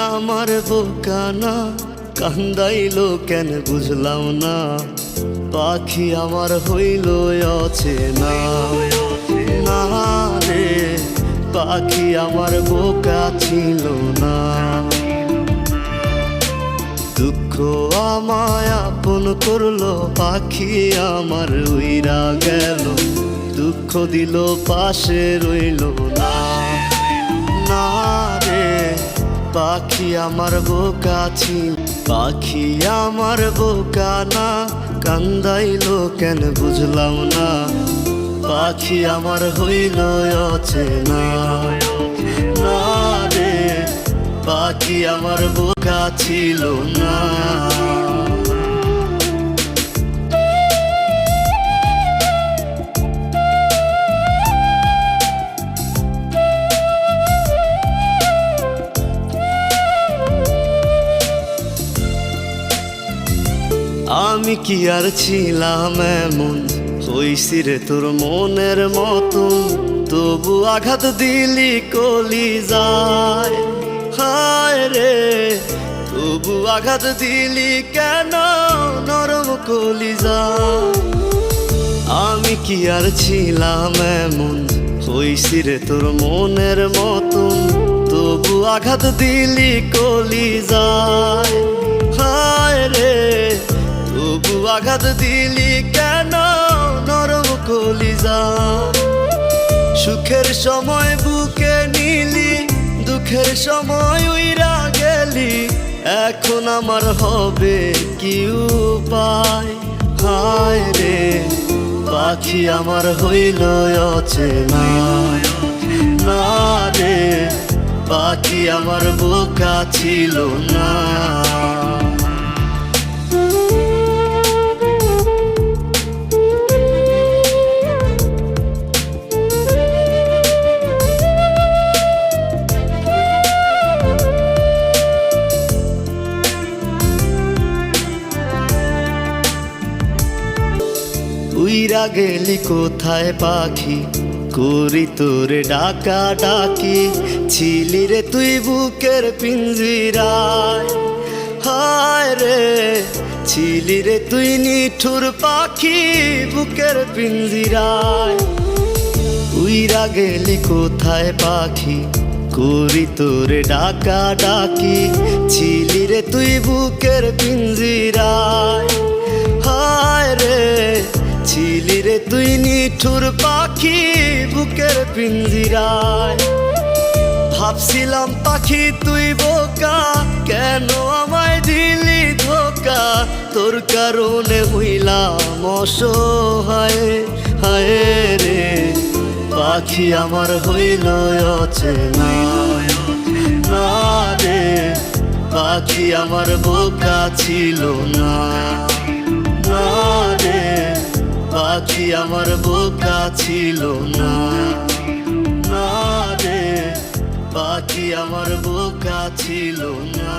আমার বোকা না, কান্দাইলো কেন বুঝলাম না। পাখি আমার হইল অচেনা, না রে পাখি আমার বোকা ছিল না। দুঃখ আমায় আপন করলো, পাখি আমার উইরা গেল। দুঃখ দিল পাশে রইল না, না রে পাখি আমার বোকা ছিল। পাখি আমার বোকা না, কান্দাইলো কেন বুঝলাম না। পাখি আমার হইল অচেনা, না রে পাখি আমার বোকা ছিল না। আমি কি আর ছিলাম এমন, হইছি রে তোর মনের মতন। তবু আঘাত দিলি কলিজায়, হায় রে তবু আঘাত দিলি কেন নরম কলিজায়। আমি কি আর ছিলাম এমন, হইছি রে তোর মনের মতন। তবু আঘাত দিলি কলিজায়, হায় রে তবু আঘাত দিলি কেন নরম কলিজায়। সুখের সময় বুকে নিলি, দুঃখের সময় উইরা গেলি। এখন আমার হবে কি উপায়, হায় রে পাখি আমার হইল অচেনা, না রে পাখি আমার বোকা ছিল না। উইরা গেলি কোথায় পাখি, করি তোরে ডাকা ডাকি। ছিলি রে তুই বুকের পিঞ্জিরায়, হায় রে ছিলি রে তুই নিঠুর পাখি বুকের পিঞ্জিরায়। উইরা গেলি কোথায় পাখি, করি তোরে ডাকা ডাকি। ছিলি রে তুই বুকের পিঞ্জিরায়, হায় রে ছিলি রে তুই নিঠুর পাখি বুকের পিঞ্জিরায়। ভাবছিলাম পাখি তুই বোকা, কেন আমায় দিলি ধোকা। তোর কারণে হইলাম অসহায়, হায় রে পাখি আমার হইল অচেনা, না রে পাখি আমার বোকা ছিল না, না রে পাখি আমার বোকা ছিল না, না রে পাখি আমার বোকা ছিল না।